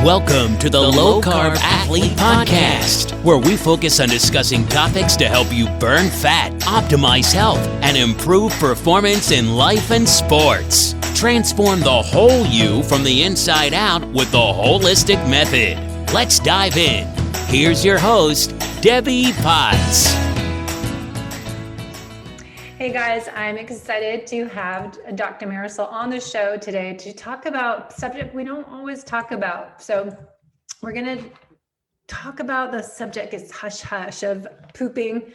Welcome to the Low Carb Athlete Podcast, where we focus on discussing topics to help you burn fat, optimize health, and improve performance in life and sports. Transform the whole you from the inside out with the holistic method. Let's dive in. Here's your host, Debbie Potts. Hey guys, I'm excited to have Dr. Marisol on the show today to talk about a subject we don't always talk about. So we're going to talk about the subject is hush hush of pooping,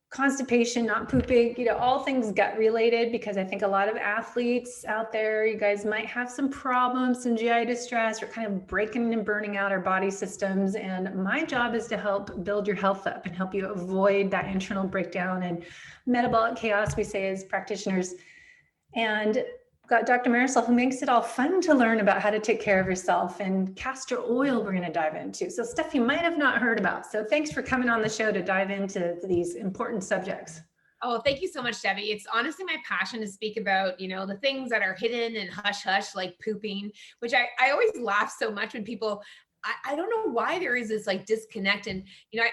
constipation, not pooping, all things gut related, because I think a lot of athletes out there, you guys might have some problems, some GI distress, or kind of breaking and burning out our body systems. And my job is to help build your health up and help you avoid that internal breakdown and metabolic chaos, we say as practitioners. And we've got Dr. Marisol, who makes it all fun to learn about how to take care of yourself, and castor oil we're going to dive into. So stuff you might have not heard about. So thanks for coming on the show to dive into these important subjects. Oh, thank you so much, Debbie. It's honestly my passion to speak about, the things that are hidden and hush hush, like pooping, which I always laugh so much when people, I don't know why there is this like disconnect. And,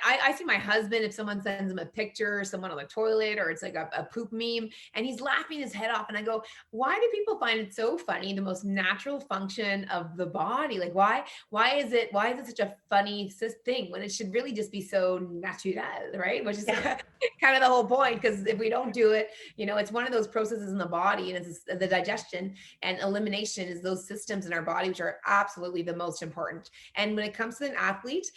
I see my husband, if someone sends him a picture, someone on the toilet, or it's like a poop meme, and he's laughing his head off. And I go, why do people find it so funny? The most natural function of the body. Like, why is it such a funny thing when it should really just be so natural, right? Which is kind of the whole point. Because if we don't do it, it's one of those processes in the body, and it's the digestion and elimination is those systems in our body, which are absolutely the most important. And when it comes to an athlete,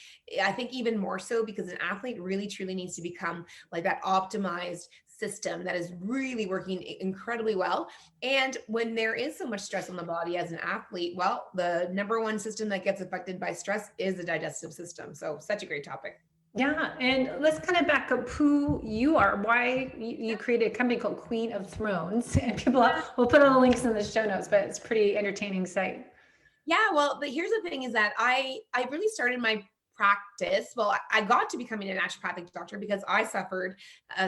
I think even more so, because an athlete really truly needs to become like that optimized system that is really working incredibly well. And when there is so much stress on the body as an athlete, well, the number one system that gets affected by stress is the digestive system. So such a great topic. Yeah. And let's kind of back up who you are, why you created a company called Queen of Thrones. And we'll put all the links in the show notes, but it's a pretty entertaining site. Yeah, well, here's the thing is that I really started my practice. Well, I got to becoming a naturopathic doctor because I suffered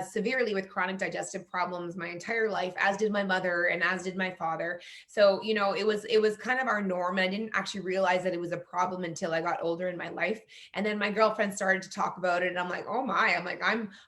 severely with chronic digestive problems my entire life, as did my mother and as did my father. So, it was kind of our norm. And I didn't actually realize that it was a problem until I got older in my life. And then my girlfriend started to talk about it. And I'm like, oh my,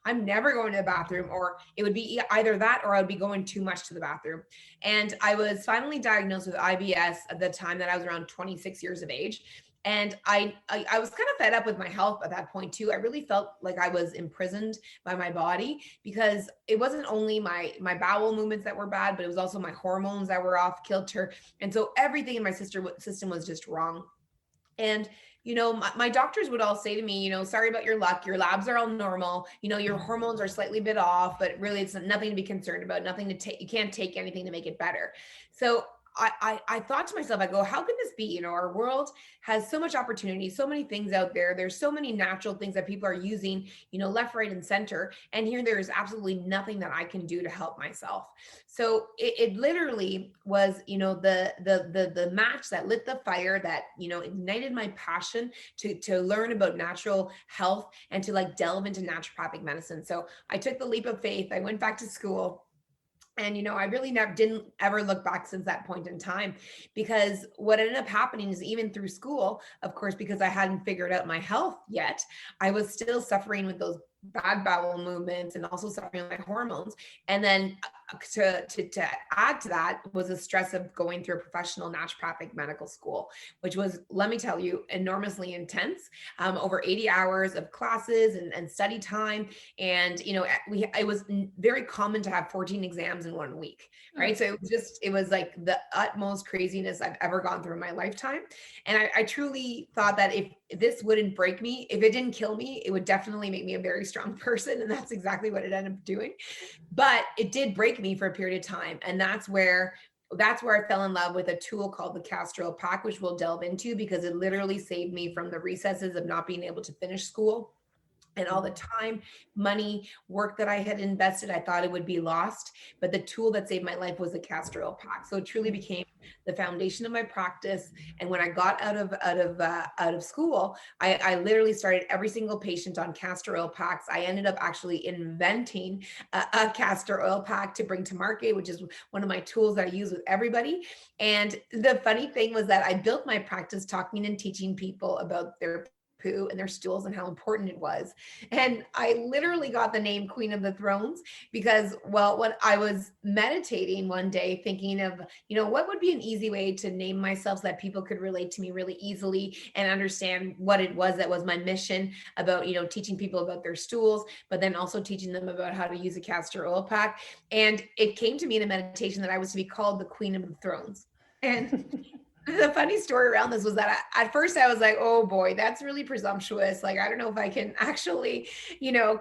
I'm never going to the bathroom, or it would be either that or I would be going too much to the bathroom. And I was finally diagnosed with IBS at the time that I was around 26 years of age. And I was kind of fed up with my health at that point too. I really felt like I was imprisoned by my body, because it wasn't only my bowel movements that were bad, but it was also my hormones that were off kilter. And so everything in my system was just wrong. And my doctors would all say to me, sorry about your luck. Your labs are all normal. Your hormones are slightly bit off, but really it's nothing to be concerned about, nothing to take. You can't take anything to make it better. So I thought to myself, I go, how could this be? Our world has so much opportunity, so many things out there. There's so many natural things that people are using, left, right, and center. And here there is absolutely nothing that I can do to help myself. So it literally was, the match that lit the fire that, ignited my passion to learn about natural health and to like delve into naturopathic medicine. So I took the leap of faith. I went back to school. And, I really didn't ever look back since that point in time, because what ended up happening is even through school, of course, because I hadn't figured out my health yet, I was still suffering with those bad bowel movements and also suffering with my hormones. And then to add to that was the stress of going through a professional naturopathic medical school, which was, let me tell you, enormously intense, over 80 hours of classes and study time. And, it was very common to have 14 exams in 1 week, right? So it was like the utmost craziness I've ever gone through in my lifetime. And I truly thought that if this wouldn't break me, if it didn't kill me, it would definitely make me a very strong person. And that's exactly what it ended up doing. But it did break me for a period of time. And that's where I fell in love with a tool called the Castor Oil Pack, which we'll delve into, because it literally saved me from the recesses of not being able to finish school. And all the time, money, work that I had invested, I thought it would be lost. But the tool that saved my life was the Castor Oil Pack. So it truly became the foundation of my practice. And when I got out of school, I literally started every single patient on Castor Oil Packs. I ended up actually inventing a Castor Oil Pack to bring to market, which is one of my tools that I use with everybody. And the funny thing was that I built my practice talking and teaching people about their poo and their stools and how important it was. And I literally got the name Queen of the Thrones because, well, when I was meditating one day thinking of, what would be an easy way to name myself so that people could relate to me really easily and understand what it was that was my mission about, teaching people about their stools, but then also teaching them about how to use a Castor Oil Pack. And it came to me in a meditation that I was to be called the Queen of the Thrones. And the funny story around this was that at first I was like, oh boy, that's really presumptuous. Like, I don't know if I can actually,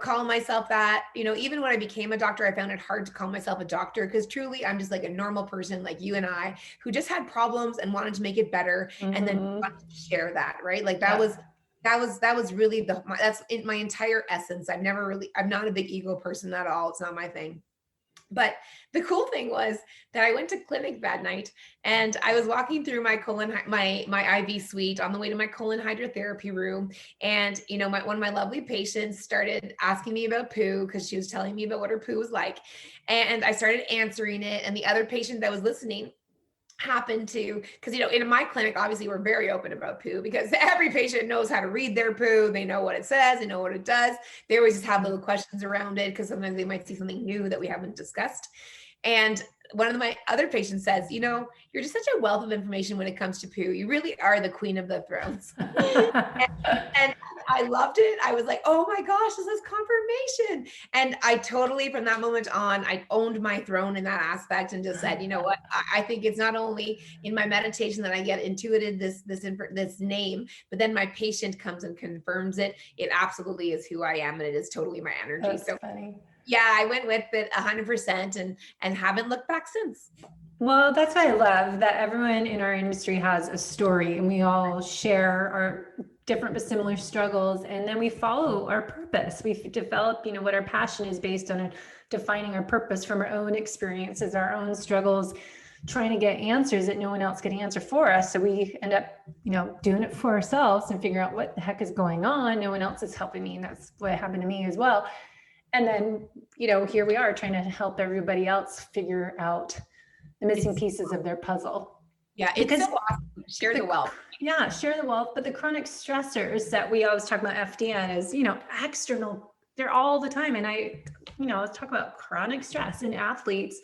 call myself that. Even when I became a doctor, I found it hard to call myself a doctor because truly I'm just like a normal person like you and I who just had problems and wanted to make it better and then wanted to share that, right? Like that was really that's in my entire essence. I'm not a big ego person at all. It's not my thing. But the cool thing was that I went to clinic that night and I was walking through my my IV suite on the way to my colon hydrotherapy room. And, one of my lovely patients started asking me about poo because she was telling me about what her poo was like. And I started answering it. And the other patient that was listening happened to, because in my clinic obviously we're very open about poo because every patient knows how to read their poo, they know what it says, they know what it does. They always just have little questions around it because sometimes they might see something new that we haven't discussed. And one of my other patients says, you're just such a wealth of information when it comes to poo. You really are the Queen of the Thrones. and I loved it. I was like, oh my gosh, this is confirmation. And I totally, from that moment on, I owned my throne in that aspect and just said, you know what, I think it's not only in my meditation that I get intuited this name, but then my patient comes and confirms it. It absolutely is who I am. And it is totally my energy. That's so funny. Yeah, I went with it 100% and haven't looked back since. Well, that's what I love, that everyone in our industry has a story and we all share our different but similar struggles. And then we follow our purpose. We've developed, what our passion is based on defining our purpose from our own experiences, our own struggles, trying to get answers that no one else can answer for us. So we end up, doing it for ourselves and figure out what the heck is going on. No one else is helping me. And that's what happened to me as well. And then, here we are trying to help everybody else figure out the missing pieces of their puzzle. Yeah, it's so awesome. Share the wealth. Yeah, share the wealth. But the chronic stressors that we always talk about FDN is, external. They're all the time. And let's talk about chronic stress. And athletes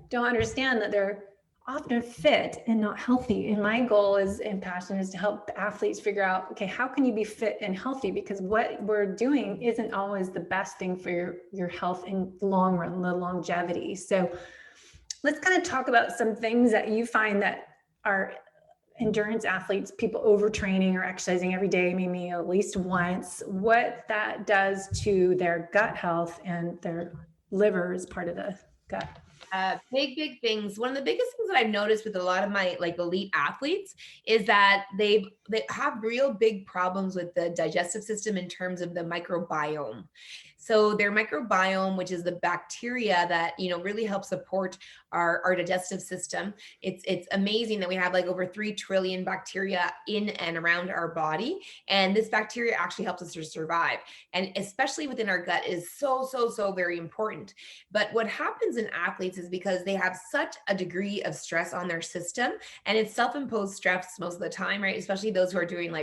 don't understand that they're often fit and not healthy. And my goal and passion is to help athletes figure out, okay, how can you be fit and healthy? Because what we're doing isn't always the best thing for your health in the long run, the longevity. So let's kind of talk about some things that you find that are endurance athletes, people overtraining or exercising every day, maybe at least once, what that does to their gut health and their liver is part of the gut. Big things. One of the biggest things that I've noticed with a lot of my elite athletes is that they have real big problems with the digestive system in terms of the microbiome. So their microbiome, which is the bacteria that, really helps support our digestive system. It's amazing that we have over 3 trillion bacteria in and around our body. And this bacteria actually helps us to survive. And especially within our gut is so very important. But what happens in athletes is because they have such a degree of stress on their system, and it's self-imposed stress most of the time, right? Especially those who are doing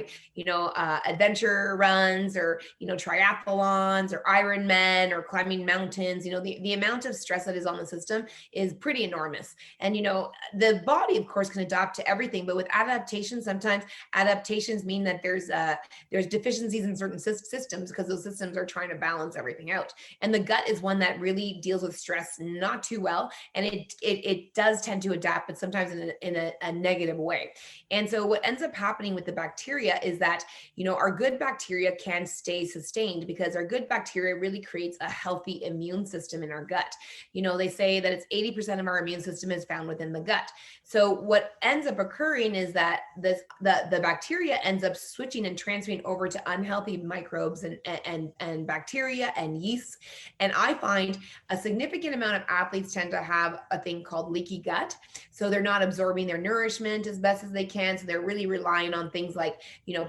adventure runs or, triathlons or Ironman or climbing mountains. The amount of stress that is on the system is pretty enormous. And, the body, of course, can adapt to everything, but with adaptation, sometimes adaptations mean that there's deficiencies in certain systems because those systems are trying to balance everything out. And the gut is one that really deals with stress not too well. And it does tend to adapt, but sometimes in a negative way. And so what ends up happening with the bacteria is that, our good bacteria can stay sustained because our good bacteria really creates a healthy immune system in our gut. They say that it's 80% of our immune system is found within the gut. So what ends up occurring is that the bacteria ends up switching and transferring over to unhealthy microbes and bacteria and yeast. And I find a significant amount of athletes tend to have a thing called leaky gut. So they're not absorbing their nourishment as best as they can. So they're really relying on things like,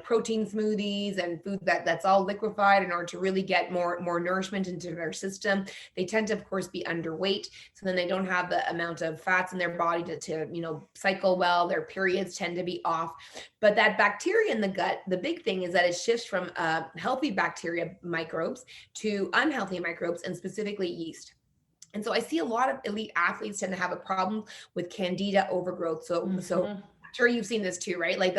protein smoothies and food that's all liquefied in order to really get more nourishment into their system. They tend to, of course, be underweight. So then they don't have the amount of fats in their body to cycle well. Their periods tend to be off. But that bacteria in the gut, the big thing is that it shifts from healthy bacteria microbes to unhealthy microbes, and specifically yeast. And so I see a lot of elite athletes tend to have a problem with Candida overgrowth. So I'm sure you've seen this too, right? Like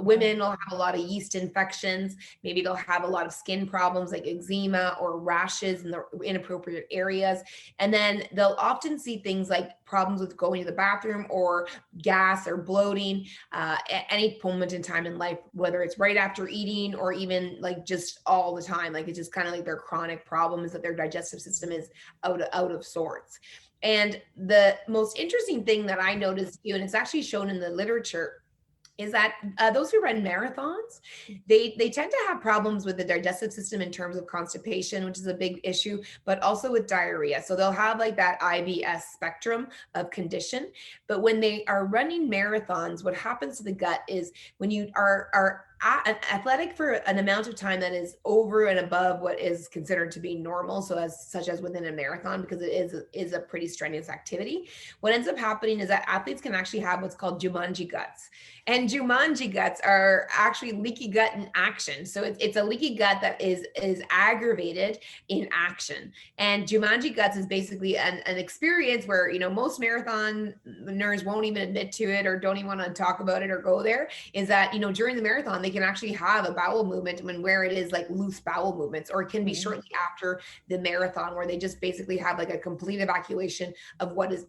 women will have a lot of yeast infections. Maybe they'll have a lot of skin problems like eczema or rashes in the inappropriate areas. And then they'll often see things like problems with going to the bathroom or gas or bloating at any moment in time in life, whether it's right after eating or even like just all the time. Like it's just kind of like their chronic problem is that their digestive system is out of sorts. And the most interesting thing that I noticed too, and it's actually shown in the literature, is that those who run marathons, they tend to have problems with the digestive system in terms of constipation, which is a big issue, but also with diarrhea. So they'll have like that IBS spectrum of condition. But when they are running marathons, what happens to the gut is when you are athletic for an amount of time that is over and above what is considered to be normal, such as within a marathon, because it is a pretty strenuous activity. What ends up happening is that athletes can actually have what's called Jumanji guts. And Jumanji guts are actually leaky gut in action. So it's a leaky gut that is aggravated in action. And Jumanji guts is basically an experience where, most marathoners won't even admit to it or don't even want to talk about it or go there, is that, during the marathon, they can actually have a bowel movement where it is like loose bowel movements, or it can be shortly after the marathon where they just basically have like a complete evacuation of what is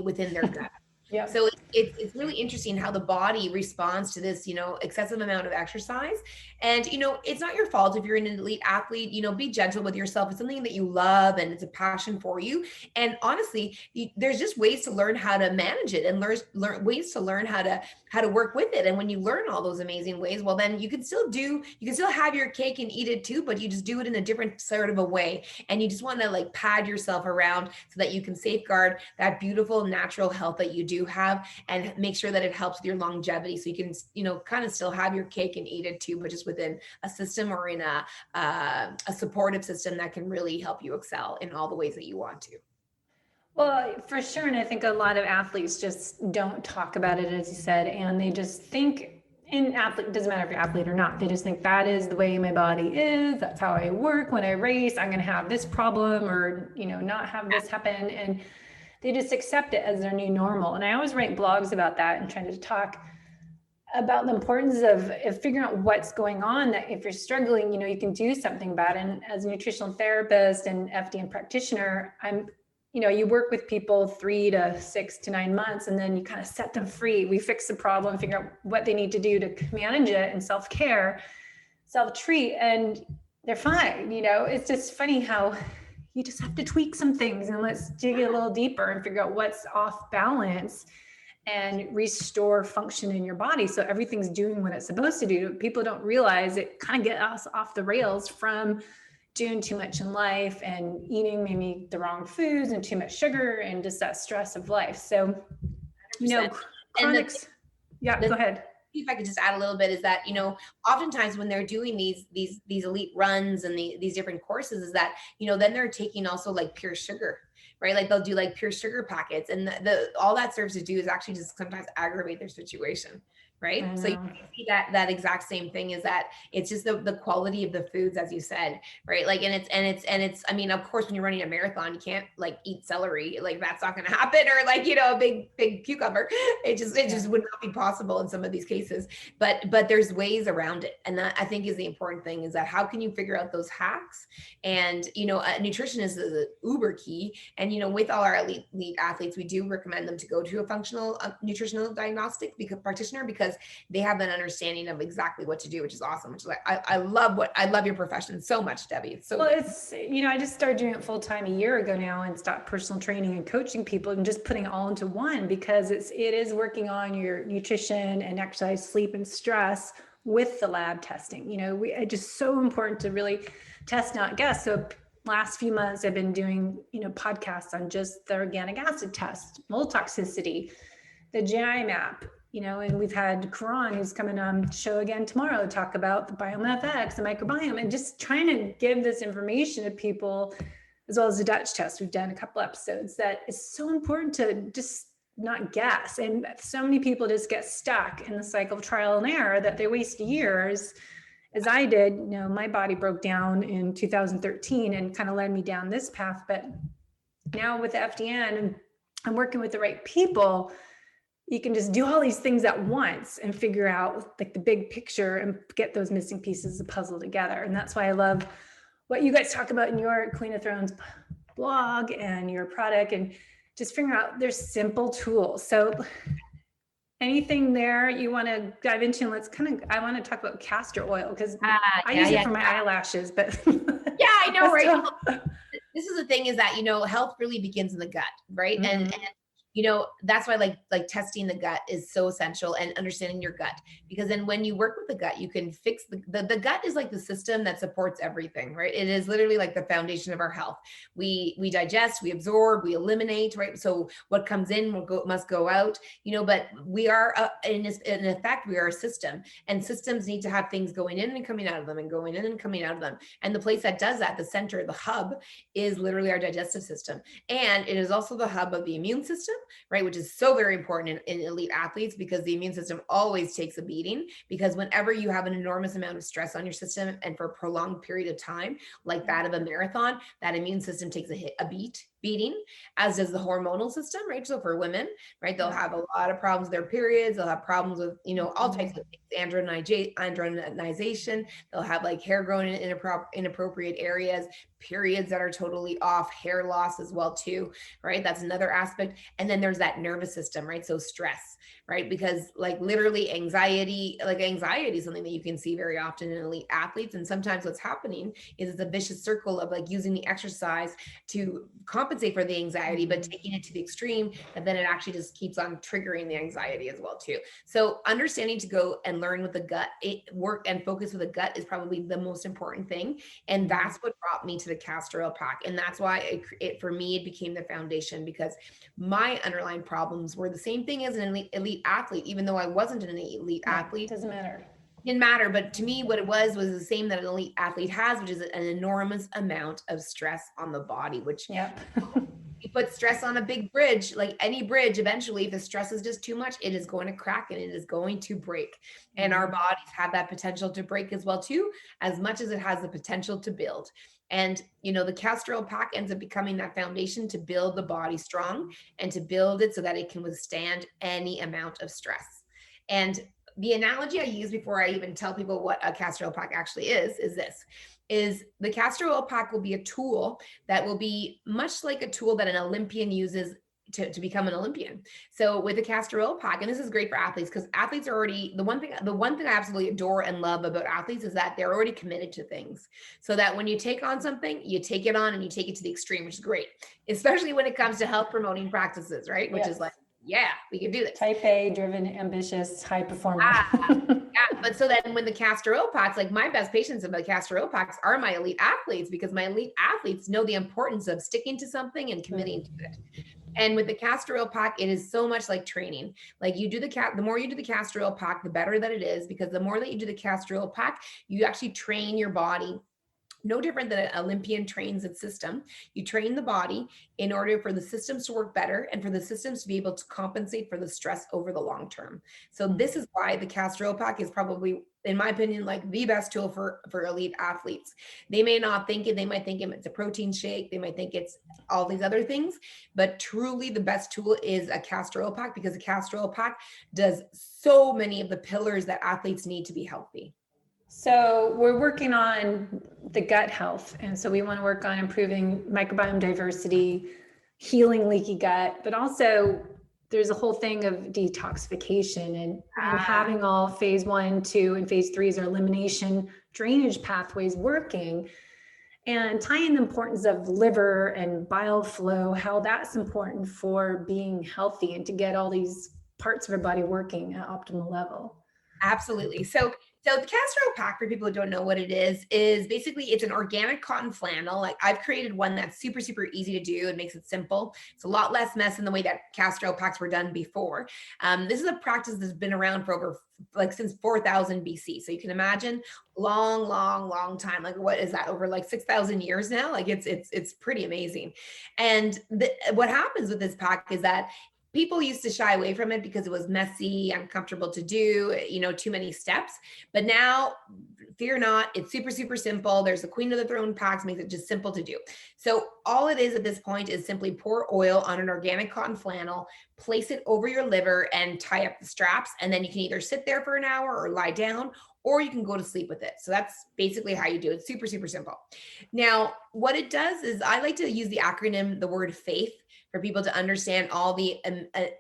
within their gut. Yeah. So it's really interesting how the body responds to this, excessive amount of exercise. And, it's not your fault if you're an elite athlete, be gentle with yourself. It's something that you love and it's a passion for you. And honestly, there's just ways to learn how to manage it and learn ways to learn how to work with it. And when you learn all those amazing ways, well, then you can still have your cake and eat it too, but you just do it in a different sort of a way. And you just want to like pad yourself around so that you can safeguard that beautiful natural health that you do have, and make sure that it helps with your longevity, so you can kind of still have your cake and eat it too, but just within a system or in a supportive system that can really help you excel in all the ways that you want to. Well, for sure. And I think a lot of athletes just don't talk about it, as you said, and they just think, in athlete, it doesn't matter if you're an athlete or not, they just think that is the way my body is, that's how I work. When I race, I'm going to have this problem or not have this happen, and they just accept it as their new normal. And I always write blogs about that and trying to talk about the importance of figuring out what's going on, that if you're struggling, you can do something about it. And as a nutritional therapist and FDN practitioner, you work with people 3 to 6 to 9 months, and then you kind of set them free. We fix the problem, figure out what they need to do to manage it, and self-care, self-treat, and they're fine. It's just funny how you just have to tweak some things, and let's dig a little deeper and figure out what's off balance and restore function in your body so everything's doing what it's supposed to do. People don't realize it kind of gets us off the rails from doing too much in life and eating maybe the wrong foods and too much sugar and just that stress of life. So, chronics. Yeah, go ahead. If I could just add a little bit, is that, oftentimes when they're doing these elite runs and these different courses, is that, then they're taking also like pure sugar, right? Like they'll do like pure sugar packets, and all that serves to do is actually just sometimes aggravate their situation. Right. So you can see that exact same thing, is that it's just the quality of the foods, as you said, right? Like, and it's, I mean, of course, when you're running a marathon, you can't like eat celery, like that's not going to happen, or like, a big cucumber. It just would not be possible in some of these cases, but there's ways around it. And that, I think, is the important thing, is that how can you figure out those hacks? And, nutrition is the uber key. And, with all our elite athletes, we do recommend them to go to a functional nutritional diagnostic practitioner, because because they have an understanding of exactly what to do, which is awesome. Which is like, I love your profession so much, Debbie. It's so good. It's, I just started doing it full time a year ago now and stopped personal training and coaching people and just putting it all into one, because it is working on your nutrition and exercise, sleep and stress with the lab testing. It's just so important to really test, not guess. So last few months I've been doing, podcasts on just the organic acid test, mold toxicity, the GI map, and we've had Karan, who's coming on the show again tomorrow, to talk about the BioMFX, the microbiome, and just trying to give this information to people, as well as the Dutch test. We've done a couple episodes that is so important to just not guess. And so many people just get stuck in the cycle of trial and error that they waste years, as I did. My body broke down in 2013 and kind of led me down this path. But now with FDN, and I'm working with the right people, you can just do all these things at once and figure out like the big picture and get those missing pieces of the puzzle together. And that's why I love what you guys talk about in your Queen of Thrones blog and your product, and just figuring out there's simple tools. So anything there you want to dive into? And I want to talk about castor oil, because I use it for my eyelashes, but yeah, I know, right? This is the thing, is that, health really begins in the gut, right? Mm-hmm. And that's why like testing the gut is so essential, and understanding your gut, because then when you work with the gut, you can fix the gut is like the system that supports everything, right? It is literally like the foundation of our health. We digest, we absorb, we eliminate, right? So what comes in must go out, but we are in effect, we are a system, and systems need to have things going in and coming out of them, and going in and coming out of them. And the place that does that, the center, the hub, is literally our digestive system. And it is also the hub of the immune system, right? Which is so very important in elite athletes, because the immune system always takes a beating, because whenever you have an enormous amount of stress on your system, and for a prolonged period of time, like that of a marathon, that immune system takes a beating, as does the hormonal system, right? So for women, right, they'll have a lot of problems with their periods. They'll have problems with, all types of things, andronization. They'll have like hair growing in inappropriate areas, periods that are totally off, hair loss as well too, right? That's another aspect. And then there's that nervous system, right? So stress, right? Because like literally anxiety is something that you can see very often in elite athletes. And sometimes what's happening is it's a vicious circle of like using the exercise to compensate for the anxiety, but taking it to the extreme, and then it actually just keeps on triggering the anxiety as well too. So understanding to go and learn with the gut, work and focus with the gut is probably the most important thing. And that's what brought me to the Castor Oil Pack. And that's why for me, it became the foundation, because my underlying problems were the same thing as an elite athlete, even though I wasn't an elite athlete. Doesn't matter. Didn't matter. But to me, what it was the same that an elite athlete has, which is an enormous amount of stress on the body, which you put stress on a big bridge, like any bridge, eventually, if the stress is just too much, it is going to crack and it is going to break. And our bodies have that potential to break as well too, as much as it has the potential to build. And, the Castor Oil Pack ends up becoming that foundation to build the body strong, and to build it so that it can withstand any amount of stress. And the analogy I use before I even tell people what a Castor Oil Pack actually is the Castor Oil Pack will be a tool that will be much like a tool that an Olympian uses to become an Olympian. So with the Castor Oil Pack, and this is great for athletes, because athletes are already, the one thing I absolutely adore and love about athletes is that they're already committed to things. So that when you take on something, you take it on and you take it to the extreme, which is great, especially when it comes to health promoting practices, right? Which is like, yeah, we can do this. Type A, driven, ambitious, high performer. But so then when the Castor Oil Packs, like my best patients of the Castor Oil Packs are my elite athletes, because my elite athletes know the importance of sticking to something and committing to it. And with the Castor Oil Pack, it is so much like training. Like you do the more you do the Castor Oil Pack, the better that it is, because the more that you do the Castor Oil Pack, you actually train your body. No different than an Olympian trains its system. You train the body in order for the systems to work better, and for the systems to be able to compensate for the stress over the long term. So this is why the Castor Oil Pack is probably, in my opinion, like the best tool for elite athletes. They may not think it, they might think it's a protein shake, they might think it's all these other things, but truly the best tool is a Castor Oil Pack, because the Castor Oil Pack does so many of the pillars that athletes need to be healthy. So we're working on the gut health. And so we want to work on improving microbiome diversity, healing leaky gut, but also there's a whole thing of detoxification and having all phase 1, 2, and phase 3s or elimination drainage pathways working, and tying the importance of liver and bile flow, how that's important for being healthy and to get all these parts of our body working at optimal level. Absolutely. So the Castro Pack, for people who don't know what it is basically, it's an organic cotton flannel. Like, I've created one that's super, super easy to do. It makes it simple. It's a lot less mess than the way that Castro Packs were done before. This is a practice that's been around for over since 4000 BC. So you can imagine long time. Like, what is that, over like 6,000 years now? Like, it's pretty amazing. And what happens with this pack is that people used to shy away from it because it was messy, uncomfortable to do, too many steps. But now, fear not, it's super, super simple. There's the Queen of the Throne packs, makes it just simple to do. So all it is at this point is simply pour oil on an organic cotton flannel, place it over your liver and tie up the straps. And then you can either sit there for an hour or lie down, or you can go to sleep with it. So that's basically how you do it. Super, super simple. Now, what it does is, I like to use the acronym, the word FAITH, for people to understand all the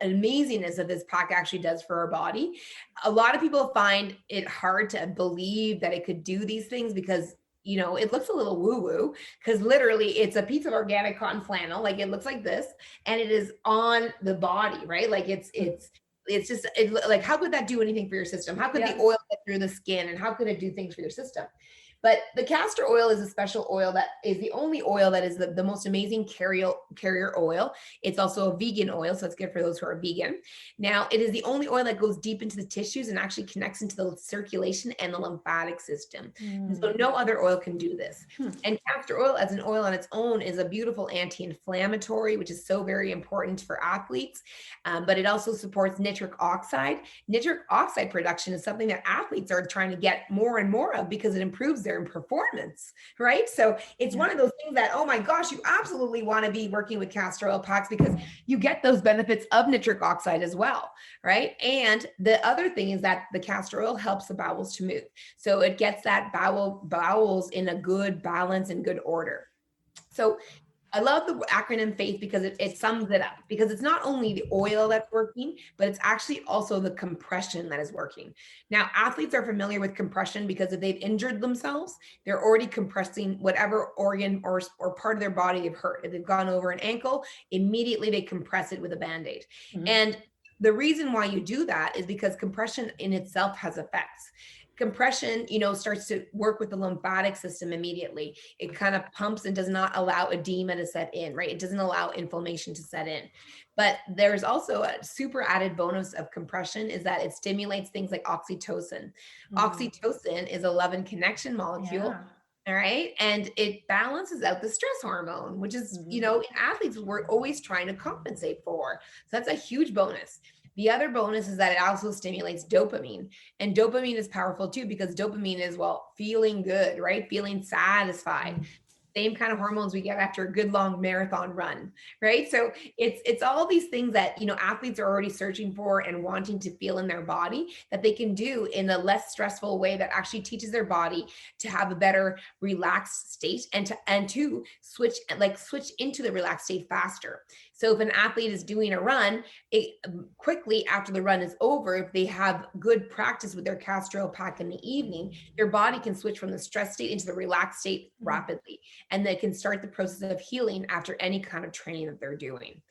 amazingness that this pack actually does for our body. A lot of people find it hard to believe that it could do these things because, it looks a little woo-woo, because literally it's a piece of organic cotton flannel. Like, it looks like this, and it is on the body, right? Like, it's just like, how could that do anything for your system? How could the oil get through the skin, and how could it do things for your system? But the castor oil is a special oil that is the only oil that is the most amazing carrier oil. It's also a vegan oil, so it's good for those who are vegan. Now, it is the only oil that goes deep into the tissues and actually connects into the circulation and the lymphatic system. And so no other oil can do this. And castor oil as an oil on its own is a beautiful anti-inflammatory, which is so very important for athletes. But it also supports nitric oxide. Nitric oxide production is something that athletes are trying to get more and more of because it improves their performance, right? So it's one of those things that, oh my gosh, you absolutely want to be working with castor oil packs because you get those benefits of nitric oxide as well, right? And the other thing is that the castor oil helps the bowels to move. So it gets that bowels in a good balance and good order. So I love the acronym FAITH because it sums it up, because it's not only the oil that's working, but it's actually also the compression that is working. Now, athletes are familiar with compression because if they've injured themselves, they're already compressing whatever organ or part of their body they've hurt. If they've gone over an ankle, immediately they compress it with a Band-Aid. And the reason why you do that is because compression in itself has effects. Compression, starts to work with the lymphatic system immediately. It kind of pumps and does not allow edema to set in, right? It doesn't allow inflammation to set in. But there's also a super added bonus of compression is that it stimulates things like oxytocin. Oxytocin is a love and connection molecule. All right. And it balances out the stress hormone, which is, in athletes, we're always trying to compensate for. So that's a huge bonus. The other bonus is that it also stimulates dopamine, and dopamine is powerful too, because dopamine is, feeling good, right? Feeling satisfied. Same kind of hormones we get after a good long marathon run, right? So it's all these things that, athletes are already searching for and wanting to feel in their body that they can do in a less stressful way that actually teaches their body to have a better relaxed state and to switch into the relaxed state faster. So if an athlete is doing a run, quickly after the run is over, if they have good practice with their Castro Pack in the evening, their body can switch from the stress state into the relaxed state rapidly. And they can start the process of healing after any kind of training that they're doing.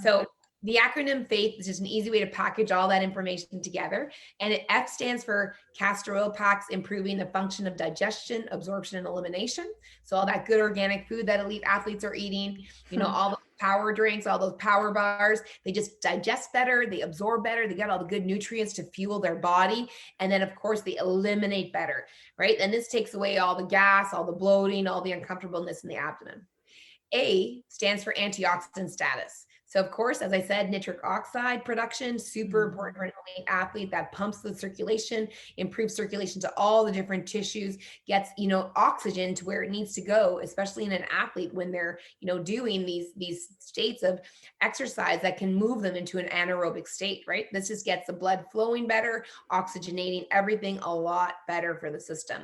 So the acronym FAITH is just an easy way to package all that information together. And F stands for Castor Oil Packs, improving the function of digestion, absorption, and elimination. So all that good organic food that elite athletes are eating, all the power drinks, all those power bars, they just digest better, they absorb better, they get all the good nutrients to fuel their body. And then of course they eliminate better, right? And this takes away all the gas, all the bloating, all the uncomfortableness in the abdomen. A stands for antioxidant status. So of course, as I said, nitric oxide production, super important for an elite athlete. That pumps the circulation, improves circulation to all the different tissues, gets, oxygen to where it needs to go, especially in an athlete when they're, doing these states of exercise that can move them into an anaerobic state, right? This just gets the blood flowing better, oxygenating everything a lot better for the system.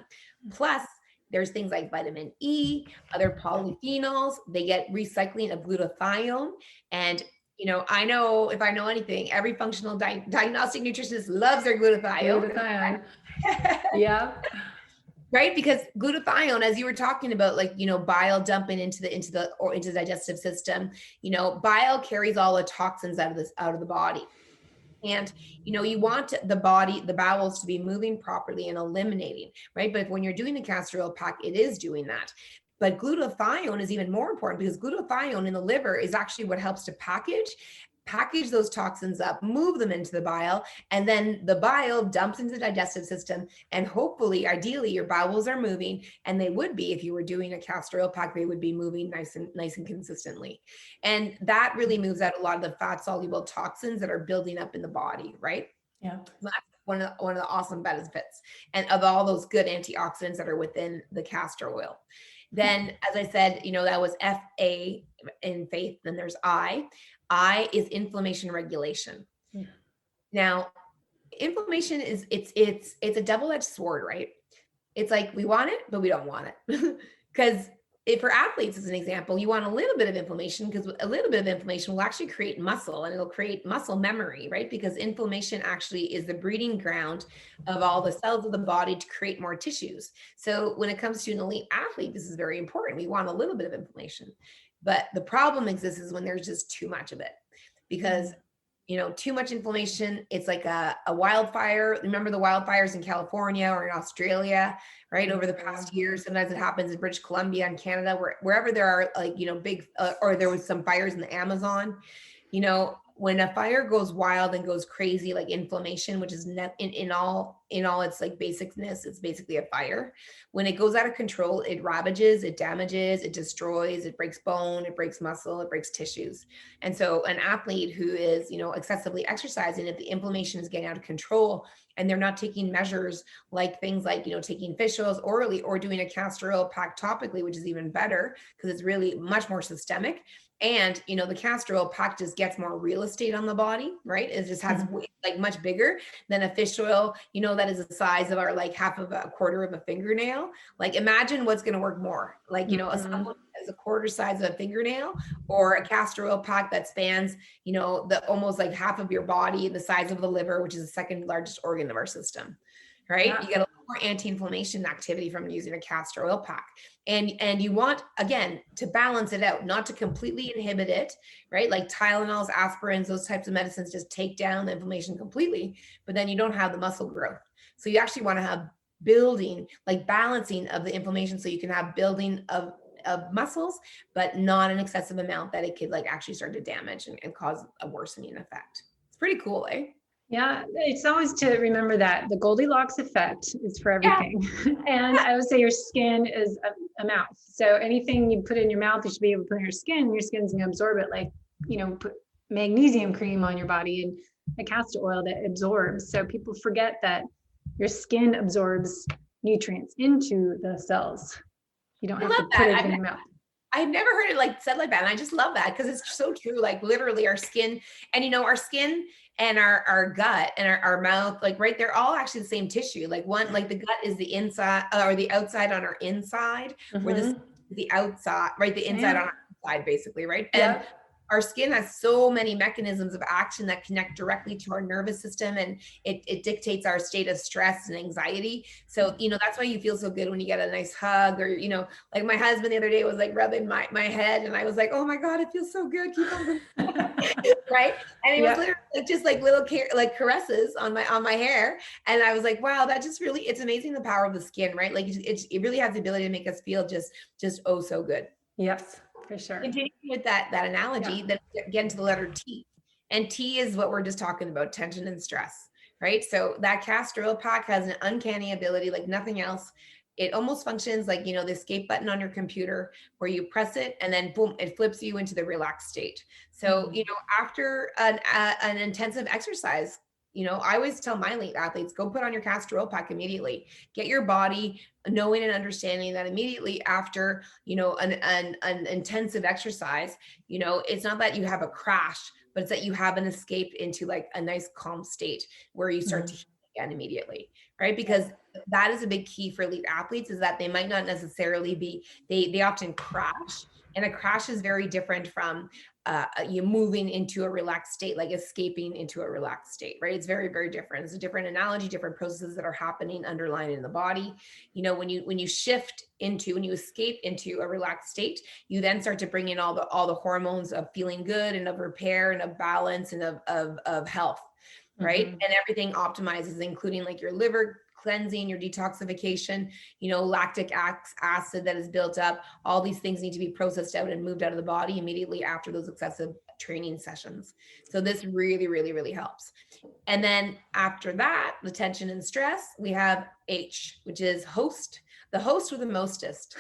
Plus, there's things like vitamin E, other polyphenols. They get recycling of glutathione, and I know, if I know anything, every functional diagnostic nutritionist loves their glutathione. Glutathione. Yeah. Right? Because glutathione, as you were talking about, like, bile dumping into the digestive system, bile carries all the toxins out of the body. And, you want the bowels to be moving properly and eliminating, right? But when you're doing the Castor Oil Pack, it is doing that. But glutathione is even more important, because glutathione in the liver is actually what helps to package those toxins up, move them into the bile, and then the bile dumps into the digestive system. And hopefully, ideally, your bowels are moving, and they would be, if you were doing a Castor Oil Pack, they would be moving nice and consistently. And that really moves out a lot of the fat soluble toxins that are building up in the body, right? Yeah. So that's one of the awesome benefits, and of all those good antioxidants that are within the castor oil. Then, as I said, that was FA in faith. Then there's I. I is inflammation regulation. Now, inflammation is it's a double-edged sword, right? It's like we want it, but we don't want it. Because for athletes, as an example, you want a little bit of inflammation, because a little bit of inflammation will actually create muscle, and it'll create muscle memory, right? Because inflammation actually is the breeding ground of all the cells of the body to create more tissues. So when it comes to an elite athlete, this is very important. We want a little bit of inflammation. But the problem exists is when there's just too much of it, because too much inflammation, it's like a wildfire. Remember the wildfires in California or in Australia, right? Over the past years, sometimes it happens in British Columbia and Canada, wherever there are big, or there was some fires in the Amazon. When a fire goes wild and goes crazy, like inflammation, which is in all its like basicness, it's basically a fire. When it goes out of control, it ravages, it damages, it destroys, it breaks bone, it breaks muscle, it breaks tissues. And so an athlete who is, excessively exercising, if the inflammation is getting out of control and they're not taking measures like things like, taking fish oils orally or doing a castor oil pack topically, which is even better because it's really much more systemic. And, the castor oil pack just gets more real estate on the body, right? It just has like much bigger than a fish oil, that is the size of our, like half of a quarter of a fingernail. Like imagine what's going to work more, like, a supplement as a quarter size of a fingernail, or a castor oil pack that spans, the almost like half of your body, the size of the liver, which is the second largest organ of our system. Right? Yeah. You get a lot more anti-inflammation activity from using a castor oil pack. And you want, again, to balance it out, not to completely inhibit it, right? Like Tylenols, aspirins, those types of medicines just take down the inflammation completely, but then you don't have the muscle growth. So you actually want to have building, like balancing of the inflammation, so you can have building of muscles, but not an excessive amount that it could like actually start to damage and cause a worsening effect. It's pretty cool, eh? Yeah, it's always to remember that the Goldilocks effect is for everything. Yeah. And I would say your skin is a mouth. So anything you put in your mouth, you should be able to put in your skin's gonna absorb it, like, put magnesium cream on your body and a castor oil that absorbs. So people forget that your skin absorbs nutrients into the cells. You don't have to put it in your mouth. I've never heard it said like that. And I just love that because it's so true. Like literally our skin and, our skin and our gut and our mouth, like, right, they're all actually the same tissue. Like the gut is the inside or the outside on our inside, where this is the outside, right? The inside on our inside, basically, right? And our skin has so many mechanisms of action that connect directly to our nervous system, and it dictates our state of stress and anxiety. So, that's why you feel so good when you get a nice hug, or, like my husband the other day was like rubbing my head, and I was like, oh my God, it feels so good. Keep on. Right. And it was literally just like little caresses on my hair. And I was like, wow, that just really, it's amazing the power of the skin, right? Like it really has the ability to make us feel just oh so good. Yes. For sure. Continuing with that analogy, then get into the letter T. And T is what we're just talking about, tension and stress, right? So that castor oil pack has an uncanny ability like nothing else. It almost functions like, the escape button on your computer, where you press it and then boom, it flips you into the relaxed state. So, after an intensive exercise, I always tell my elite athletes, go put on your castor oil pack immediately. Get your body knowing and understanding that immediately after, an intensive exercise, it's not that you have a crash, but it's that you have an escape into like a nice calm state where you start to heal again immediately, right? Because that is a big key for elite athletes, is that they might not necessarily be, they often crash, and a crash is very different from you moving into a relaxed state, like escaping into a relaxed state, right? It's very, very different. It's a different analogy, different processes that are happening underlying in the body. You know, when you escape into a relaxed state, you then start to bring in all the hormones of feeling good and of repair and of balance and of health, right? And everything optimizes, including like your liver cleansing, your detoxification, you know, lactic acid that is built up. All these things need to be processed out and moved out of the body immediately after those excessive training sessions. So this really, really, really helps. And then after that, the tension and stress, we have H, which is the host with the mostest.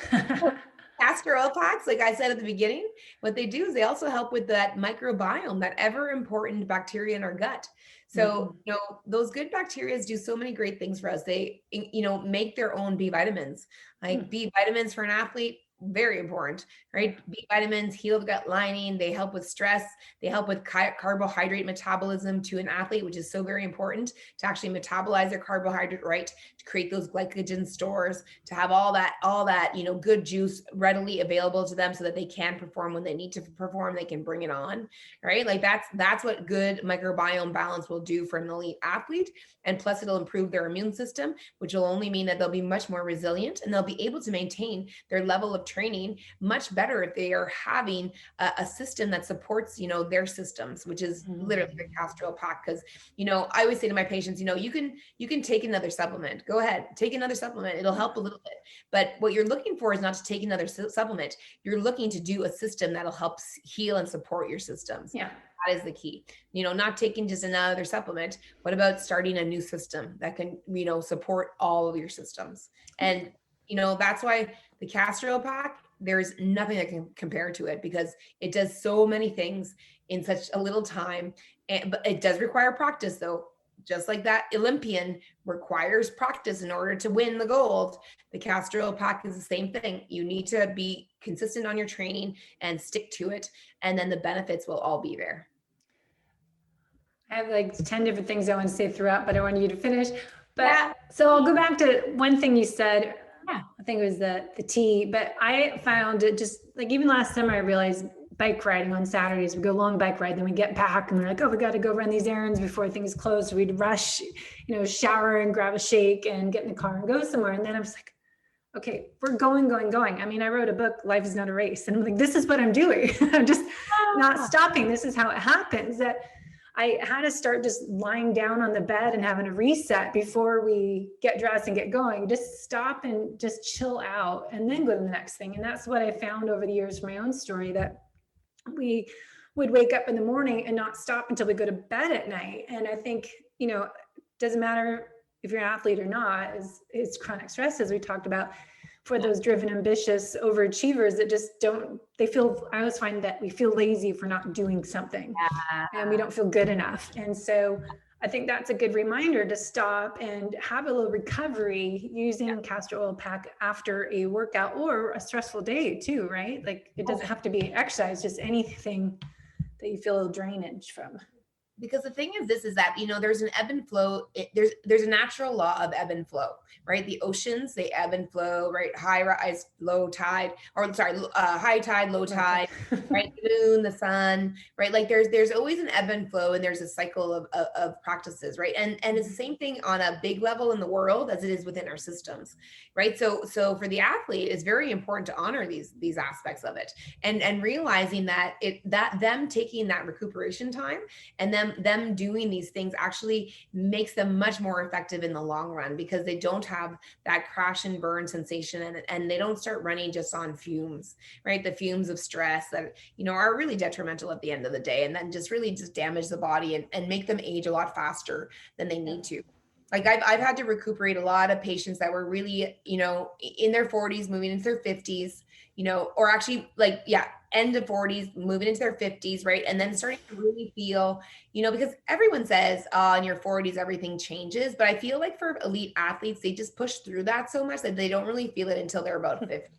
Castor Oil Packs, like I said at the beginning, what they do is they also help with that microbiome, that ever important bacteria in our gut. So, you know, those good bacteria do so many great things for us. They, you know, make their own B vitamins. Like B vitamins for an athlete, very important, right? B vitamins heal the gut lining. They help with stress. They help with carbohydrate metabolism to an athlete, which is so very important to actually metabolize their carbohydrate right, to create those glycogen stores, to have all that, you know, good juice readily available to them so that they can perform when they need to perform, they can bring it on, right? Like that's what good microbiome balance will do for an elite athlete. And plus it'll improve their immune system, which will only mean that they'll be much more resilient and they'll be able to maintain their level of training much better if they are having a system that supports, you know, their systems, which is literally the Castor Oil Pack. Because, you know, I always say to my patients, you know, you can take another supplement. Go ahead, take another supplement. It'll help a little bit. But what you're looking for is not to take another supplement. You're looking to do a system that'll help heal and support your systems. Yeah. That is the key. You know, not taking just another supplement. What about starting a new system that can, you know, support all of your systems? And, you know, that's why the Castor Oil Pack, there's nothing that can compare to it, because it does so many things in such a little time. But it does require practice, though. Just like that Olympian requires practice in order to win the gold, the Castor Oil Pack is the same thing. You need to be consistent on your training and stick to it, and then the benefits will all be there. I have like 10 different things I want to say throughout, but I want you to finish. But so I'll go back to one thing you said. Yeah. I think it was the T, but I found it just like, even last summer, I realized bike riding on Saturdays, we go long bike ride, then we get back and we're like, oh, we got to go run these errands before things close. So we'd rush, you know, shower and grab a shake and get in the car and go somewhere. And then I was like, okay, we're going. I mean, I wrote a book, Life is Not a Race. And I'm like, this is what I'm doing. I'm just not stopping. This is how it happens. That I had to start just lying down on the bed and having a reset before we get dressed and get going. Just stop and just chill out and then go to the next thing. And that's what I found over the years from my own story, that we would wake up in the morning and not stop until we go to bed at night. And I think, you know, it doesn't matter if you're an athlete or not, is chronic stress, as we talked about, for those driven, ambitious overachievers that just I always find that we feel lazy for not doing something and we don't feel good enough. And so I think that's a good reminder to stop and have a little recovery using Castor Oil Pack after a workout or a stressful day too, right? Like it doesn't have to be exercise, just anything that you feel drainage from. Because the thing is that, you know, there's an ebb and flow. There's a natural law of ebb and flow, right? The oceans, they ebb and flow, right? High rise, low tide, high tide, low tide, right? The moon, the sun, right? Like there's always an ebb and flow, and there's a cycle of practices, right? And it's the same thing on a big level in the world as it is within our systems, right? So for the athlete, it's very important to honor these aspects of it, and realizing that them taking that recuperation time and them doing these things actually makes them much more effective in the long run, because they don't have that crash and burn sensation, and they don't start running just on fumes, right? The fumes of stress that, you know, are really detrimental at the end of the day, and then just really just damage the body and make them age a lot faster than they need to. Like I've had to recuperate a lot of patients that were really, you know, in their 40s, moving into their 50s, you know, or actually end of 40s, moving into their 50s, right? And then starting to really feel, you know, because everyone says, in your 40s, everything changes. But I feel like for elite athletes, they just push through that so much that they don't really feel it until they're about 50.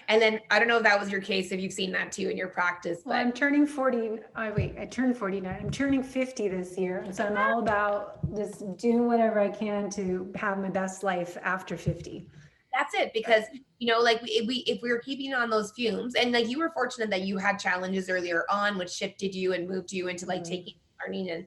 And then I don't know if that was your case, if you've seen that too in your practice. Well, I'm turning 40. I turned 49. I'm turning 50 this year. And so I'm all about just doing whatever I can to have my best life after 50. That's it. Because, like if we were keeping on those fumes, and like you were fortunate that you had challenges earlier on, which shifted you and moved you into like taking learning and,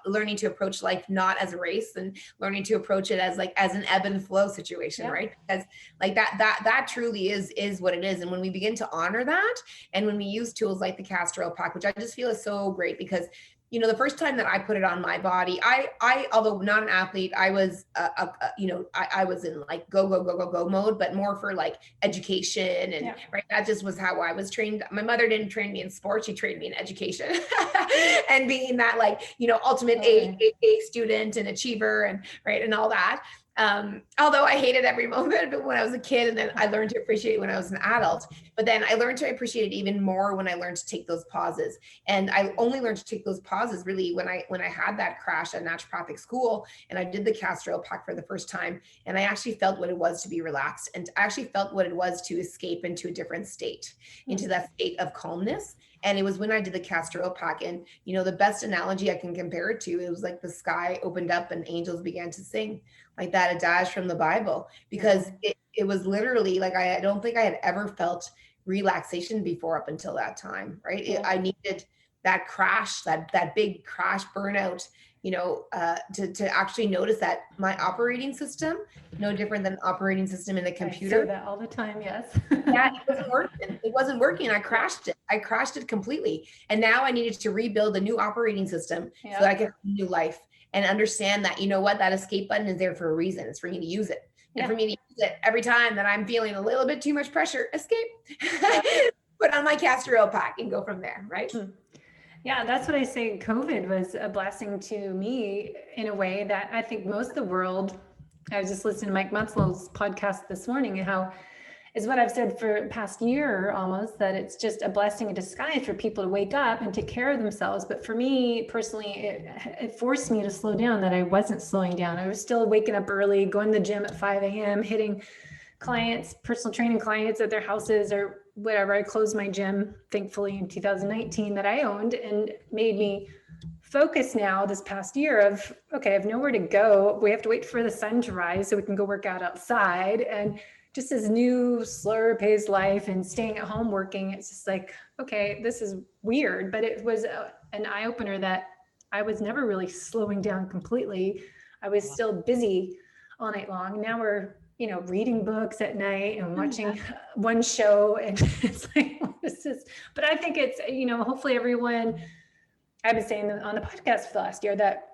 learning to approach life not as a race, and learning to approach it as an ebb and flow situation, right? Because like that truly is what it is. And when we begin to honor that, and when we use tools like the Castor Oil Pack, which I just feel is so great, because the first time that I put it on my body, I although not an athlete, I was, I was in like go mode, but more for like education and right. That just was how I was trained. My mother didn't train me in sports; she trained me in education, and being that like ultimate A student and achiever and right and all that. Although I hated every moment when I was a kid, and then I learned to appreciate it when I was an adult, but then I learned to appreciate it even more when I learned to take those pauses. And I only learned to take those pauses really when I had that crash at naturopathic school, and I did the Castor Oil Pack for the first time. And I actually felt what it was to be relaxed, and I actually felt what it was to escape into a different state, into that state of calmness. And it was when I did the Castor Oil Pack. And, the best analogy I can compare it to, it was like the sky opened up and angels began to sing, like that adage from the Bible, because it was literally like, I don't think I had ever felt relaxation before up until that time, right? I needed that crash, that big crash burnout, to actually notice that my operating system, no different than operating system in a computer. I say that all the time, yes. Yeah, it wasn't working. I crashed it completely. And now I needed to rebuild a new operating system so that I could have a new life, and understand that, that escape button is there for a reason. It's for me to use it. And for me to use it every time that I'm feeling a little bit too much pressure, escape, put on my Castor Oil Pack and go from there, right? Yeah, that's what I say. COVID was a blessing to me in a way that I think most of the world, I was just listening to Mike Mutzlow's podcast this morning, and how is what I've said for the past year almost, that it's just a blessing in disguise for people to wake up and take care of themselves. But for me personally, it forced me to slow down, that I wasn't slowing down. I was still waking up early, going to the gym at 5 a.m., hitting clients, personal training clients at their houses or whatever. I closed my gym, thankfully, in 2019 that I owned, and made me focus now this past year of, okay, I have nowhere to go. We have to wait for the sun to rise so we can go work out outside. And just this new slower paced life and staying at home working, it's just like, okay, this is weird. But it was an eye opener that I was never really slowing down completely. I was still busy all night long. Now we're, reading books at night and watching one show, and it's like, what is this? But I think it's, hopefully everyone, I've been saying on the podcast for the last year, that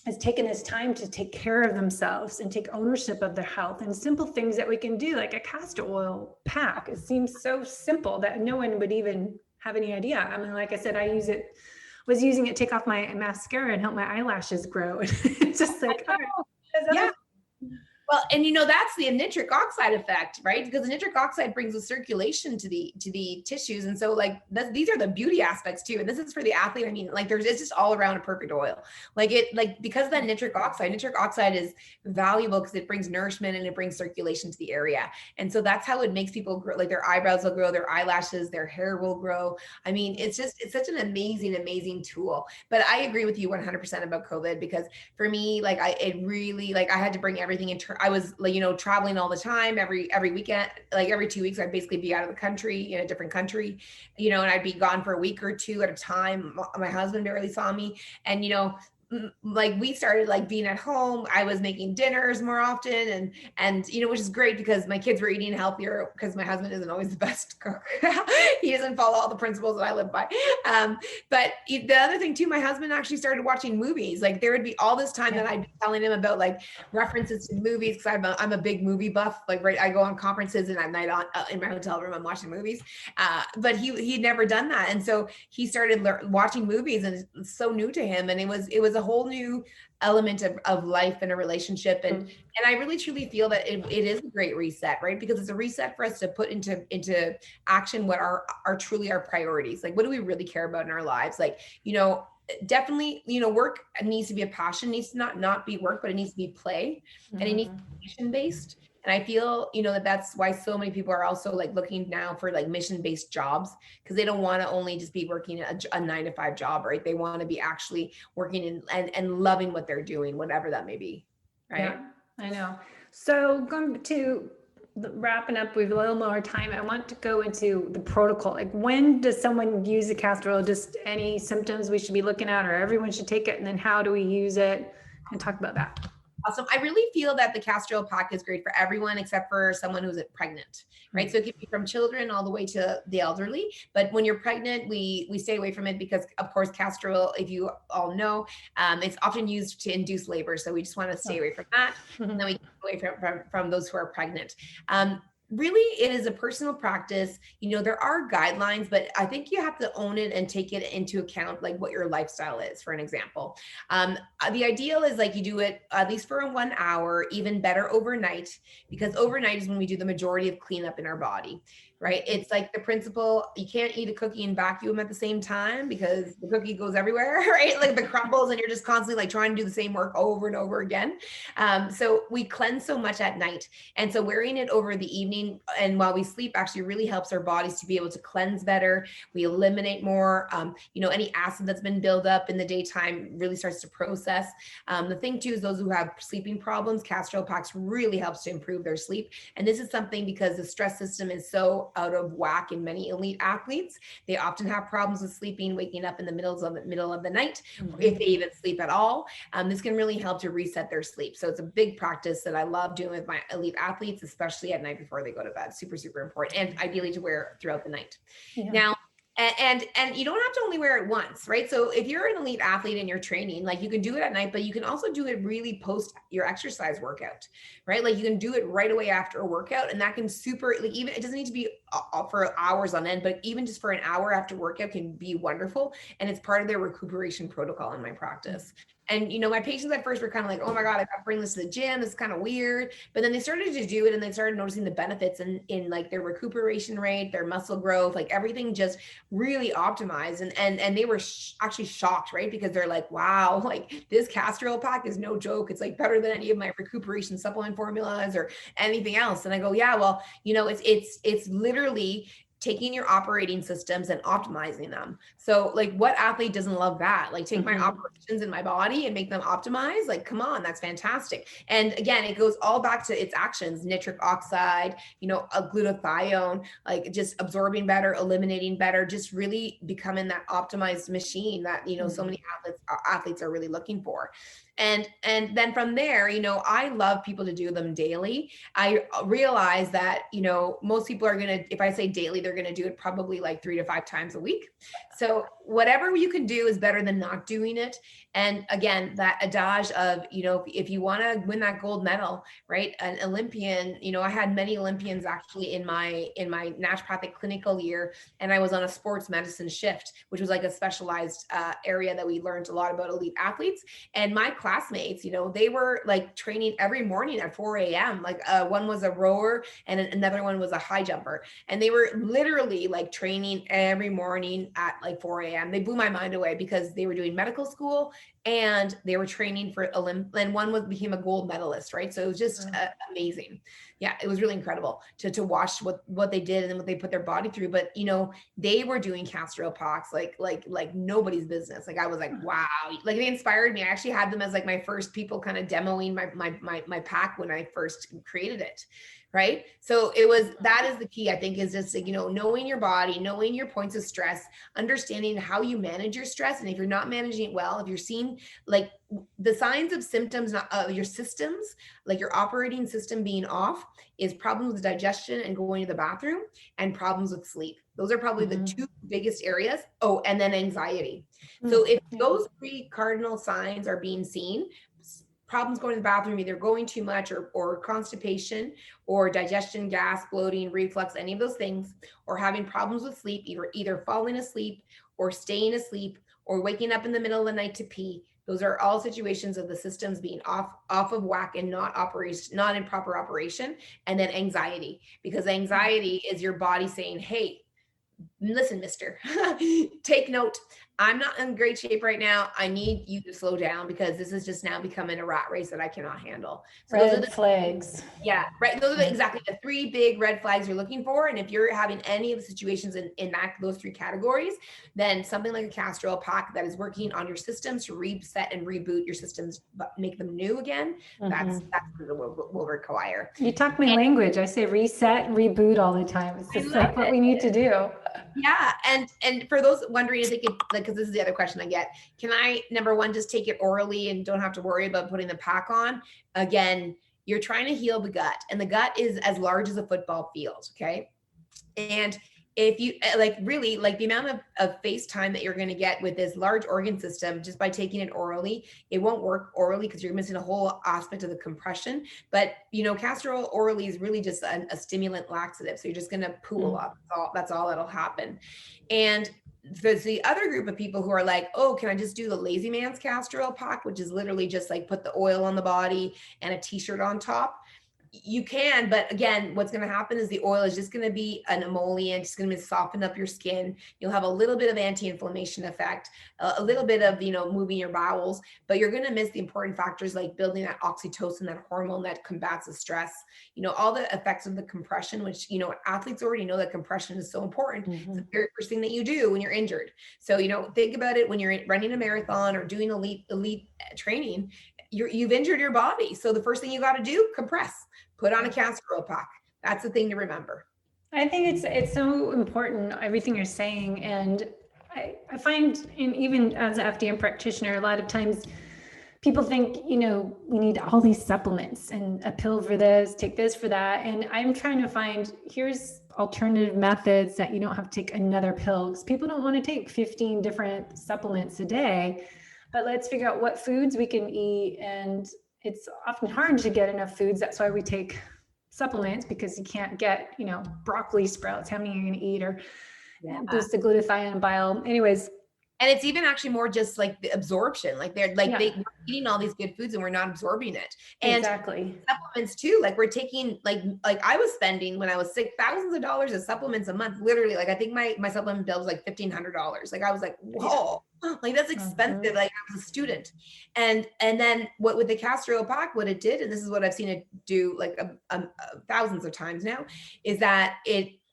has taken this time to take care of themselves and take ownership of their health, and simple things that we can do, like a castor oil pack. It seems so simple that no one would even have any idea. I mean, like I said, was using it to take off my mascara and help my eyelashes grow. It's just like, yeah. Well, and that's the nitric oxide effect, right? Because the nitric oxide brings the circulation to the tissues. And so like these are the beauty aspects too. And this is for the athlete. I mean, like it's just all around a perfect oil. Because of that nitric oxide is valuable because it brings nourishment and it brings circulation to the area. And so that's how it makes people grow, like their eyebrows will grow, their eyelashes, their hair will grow. I mean, it's such an amazing tool. But I agree with you 100% about COVID, because for me, like I had to bring everything into. I was traveling all the time, every weekend, like every 2 weeks, I'd basically be out of the country, in a different country, and I'd be gone for a week or two at a time. My husband barely saw me. And, like we started like being at home. I was making dinners more often, and which is great because my kids were eating healthier, because my husband isn't always the best cook. He doesn't follow all the principles that I live by. But the other thing too, my husband actually started watching movies. Like there would be all this time that I'd be telling him about like references to movies, because I'm a big movie buff. Like right, I go on conferences, and at night in my hotel room, I'm watching movies. But he'd never done that, and so he started watching movies, and it's so new to him, and it was a whole new element of life and a relationship. And I really truly feel that it is a great reset, right? Because it's a reset for us to put into action what are truly our priorities. Like, what do we really care about in our lives? Like, definitely, work needs to be a passion, needs to not be work, but it needs to be play, and it needs to be passion based. And I feel, that's why so many people are also like looking now for like mission-based jobs, because they don't want to only just be working a 9-to-5 job, right? They want to be actually working and loving what they're doing, whatever that may be. Right. Yeah, I know. So going to wrapping up, we have a little more time. I want to go into the protocol. Like, when does someone use the castor oil? Just any symptoms we should be looking at, or everyone should take it? And then how do we use it? And talk about that. Awesome. I really feel that the Castor Oil Pack is great for everyone except for someone who's pregnant, right? So it can be from children all the way to the elderly. But when you're pregnant, we stay away from it because, of course, castor oil, if you all know, it's often used to induce labor. So we just want to stay away from that. And then we get away from those who are pregnant. Really, it is a personal practice. There are guidelines, but I think you have to own it and take it into account, like what your lifestyle is, for an example. The ideal is like you do it at least for 1 hour, even better overnight, because overnight is when we do the majority of cleanup in our body. Right? It's like the principle, you can't eat a cookie and vacuum at the same time because the cookie goes everywhere, right? Like the crumbles and you're just constantly like trying to do the same work over and over again. So we cleanse so much at night. And so wearing it over the evening and while we sleep actually really helps our bodies to be able to cleanse better. We eliminate more, any acid that's been built up in the daytime really starts to process. The thing too is those who have sleeping problems, Castor Oil Packs really helps to improve their sleep. And this is something because the stress system is so out of whack in many elite athletes. They often have problems with sleeping, waking up in the middle of the night, if they even sleep at all. This can really help to reset their sleep. So it's a big practice that I love doing with my elite athletes, especially at night before they go to bed. Super, super important. And ideally to wear throughout the night. Yeah. Now, and you don't have to only wear it once, right? So if you're an elite athlete and you're training, like you can do it at night, but you can also do it really post your exercise workout, right? Like you can do it right away after a workout, and that can even, it doesn't need to be for hours on end, but even just for an hour after workout can be wonderful. And it's part of their recuperation protocol in my practice. And, my patients at first were kind of like, oh my God, I got to bring this to the gym. This is kind of weird. But then they started to do it and they started noticing the benefits in like their recuperation rate, their muscle growth, like everything just really optimized. And they were actually shocked, right? Because they're like, wow, like this Castor Oil Pack is no joke. It's like better than any of my recuperation supplement formulas or anything else. And I go, yeah, well, it's literally taking your operating systems and optimizing them. So like what athlete doesn't love that? Like take my operations in my body and make them optimized. Like, come on, that's fantastic. And again, it goes all back to its actions, nitric oxide, a glutathione, like just absorbing better, eliminating better, just really becoming that optimized machine that, so many athletes are really looking for. And then from there, I love people to do them daily. I realize that, most people are going to, if I say daily, they're going to do it probably like 3 to 5 times a week. So whatever you can do is better than not doing it. And again, that adage of, if you want to win that gold medal, right? An Olympian, I had many Olympians actually in my naturopathic clinical year. And I was on a sports medicine shift, which was like a specialized area that we learned a lot about elite athletes. And my classmates, they were like training every morning at 4 a.m. Like one was a rower and another one was a high jumper. And they were literally like training every morning at like 4 a.m. They blew my mind away because they were doing medical school and they were training for and one became a gold medalist, right? So it was just amazing. Yeah, it was really incredible to watch what they did and then what they put their body through. But they were doing Castor Oil Packs like nobody's business. Like I was like, wow, like they inspired me. I actually had them as like my first people kind of demoing my pack when I first created it. Right. So that is the key, I think, is just, knowing your body, knowing your points of stress, understanding how you manage your stress. And if you're not managing it well, if you're seeing like the signs of symptoms, your systems, like your operating system being off, is problems with digestion and going to the bathroom and problems with sleep. Those are probably the 2 biggest areas. Oh, and then anxiety. So if those 3 cardinal signs are being seen, problems going to the bathroom, either going too much or constipation or digestion, gas, bloating, reflux, any of those things, or having problems with sleep, either falling asleep or staying asleep or waking up in the middle of the night to pee. Those are all situations of the systems being off of whack and not in proper operation. And then anxiety, because anxiety is your body saying, hey, listen, mister, take note. I'm not in great shape right now. I need you to slow down because this is just now becoming a rat race that I cannot handle. So those are Red the flags. Yeah, right. Those are exactly the 3 big red flags you're looking for. And if you're having any of the situations in those 3 categories, then something like a Castor Oil Pack that is working on your systems to reset and reboot your systems, but make them new again, that's what it will require. You talk my language. I say reset and reboot all the time. It's just like what we need to do. Yeah. And for those wondering, I think because this is the other question I get, can I, number one, just take it orally and don't have to worry about putting the pack on? Again, you're trying to heal the gut, and the gut is as large as a football field. Okay. And if you really the amount of face time that you're going to get with this large organ system, just by taking it orally, it won't work orally because you're missing a whole aspect of the compression. But castor oil orally is really just a stimulant laxative. So you're just going to poo a lot. That's all that'll happen. And there's the other group of people who are like, oh, can I just do the lazy man's castor oil pack, which is literally just like put the oil on the body and a t-shirt on top. You can, but again, what's going to happen is the oil is just going to be an emollient. It's going to soften up your skin. You'll have a little bit of anti-inflammation effect, a little bit of, moving your bowels, but you're going to miss the important factors like building that oxytocin, that hormone that combats the stress, all the effects of the compression, which, athletes already know that compression is so important. It's the very first thing that you do when you're injured. So, think about it when you're running a marathon or doing elite training, you've injured your body. So the first thing you got to do, compress. Put on a castor oil pack. That's the thing to remember. I think it's so important, everything you're saying. And I find, even as an FDN practitioner, a lot of times people think, we need all these supplements and a pill for this, take this for that. And I'm trying to find, here's alternative methods that you don't have to take another pill, because people don't want to take 15 different supplements a day. But let's figure out what foods we can eat. And it's often hard to get enough foods. That's why we take supplements, because you can't get, broccoli sprouts, how many are you going to eat, or boost the glutathione bile. Anyways. And it's even actually more just like the absorption, we're eating all these good foods and we're not absorbing it. And exactly. Supplements too, we're taking, like I was spending when I was sick, thousands of dollars of supplements a month, literally. I think my supplement bill was like $1,500. I was like, whoa, that's expensive. I was a student. And then what with the Castor Oil Pack, what it did, and this is what I've seen it do thousands of times now, is that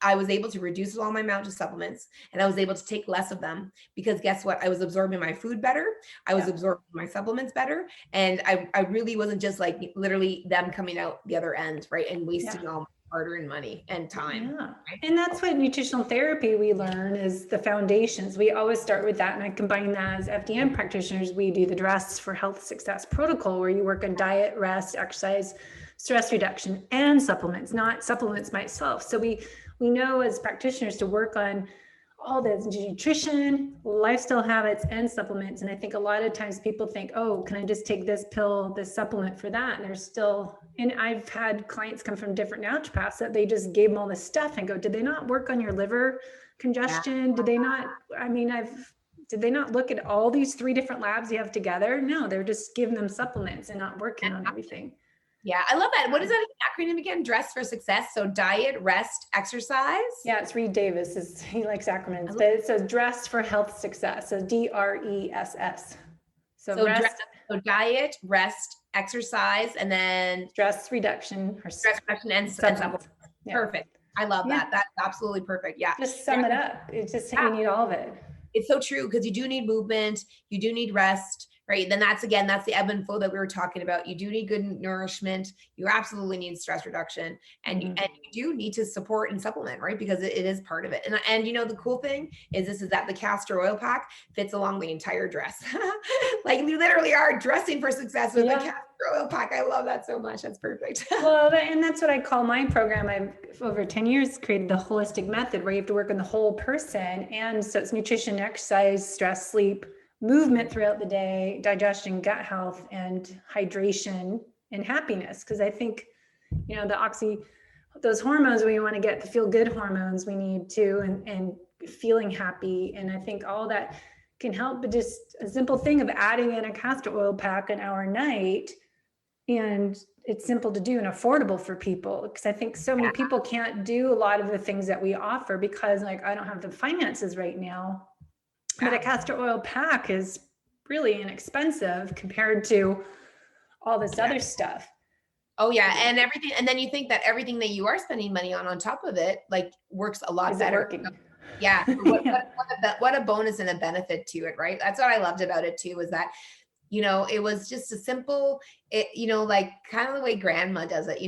I was able to reduce all my amount of supplements, and I was able to take less of them, because guess what? I was absorbing my food better. I was absorbing my supplements better. And I really wasn't just literally them coming out the other end, right? And wasting all my hard-earned money and time. Yeah. Right? And that's what nutritional therapy we learn is the foundations. We always start with that. And I combine that as FDN practitioners. We do the Dress for Health Success protocol, where you work on diet, rest, exercise, stress reduction, and supplements, not supplements by itself. So we know as practitioners to work on all the nutrition, lifestyle habits, and supplements. And I think a lot of times people think, oh, can I just take this pill, this supplement for that? And there's still, and I've had clients come from different naturopaths that they just gave them all this stuff and go, did they not work on your liver congestion? Yeah. Did they not, did they not look at all these 3 different labs you have together? No, they're just giving them supplements and not working on everything. Yeah, I love that. What is that acronym again? Dress for Success. So diet, rest, exercise. Yeah, it's Reed Davis. He likes acronyms, but it says Dress for Health Success. So DRESS. So diet, rest, exercise, and then stress reduction or stress reduction and supplements. Yeah. Perfect. I love that. That's absolutely perfect. Yeah. Just sum it up. It's just you need all of it. It's so true, because you do need movement, you do need rest, right? Then that's the ebb and flow that we were talking about. You do need good nourishment. You absolutely need stress reduction, and you do need to support and supplement, right? Because it is part of it. And the cool thing is that the Castor Oil Pack fits along the entire dress. We literally are dressing for success with the Castor Oil Pack. I love that so much. That's perfect. Well, and that's what I call my program. I've over 10 years created the holistic method, where you have to work on the whole person. And so it's nutrition, exercise, stress, sleep, movement throughout the day, digestion, gut health, and hydration and happiness. Because I think, those hormones we want to get, the feel good hormones we need to, and feeling happy. And I think all that can help, but just a simple thing of adding in a castor oil pack an hour a night. And it's simple to do and affordable for people, because I think so many people can't do a lot of the things that we offer because I don't have the finances right now. But a castor oil pack is really inexpensive compared to all this other stuff. Oh yeah. And everything. And then you think that everything that you are spending money on top of it, like works a lot better. Working? Yeah. What a bonus and a benefit to it, right? That's what I loved about it too, was that, it was just a simple, like kind of the way grandma does it,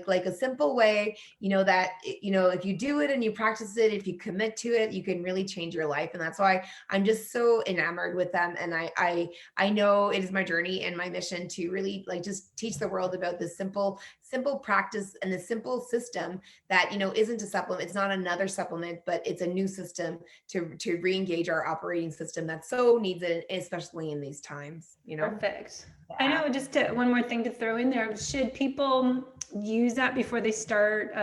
like a simple way, that, if you do it and you practice it, if you commit to it, you can really change your life. And that's why I'm just so enamored with them. And I know it is my journey and my mission to really like just teach the world about this simple practice and the simple system that, isn't a supplement. It's not another supplement, but it's a new system to re-engage our operating system that so needs it, especially in these times. Perfect. Yeah. I know, just one more thing to throw in there. Should people use that before they start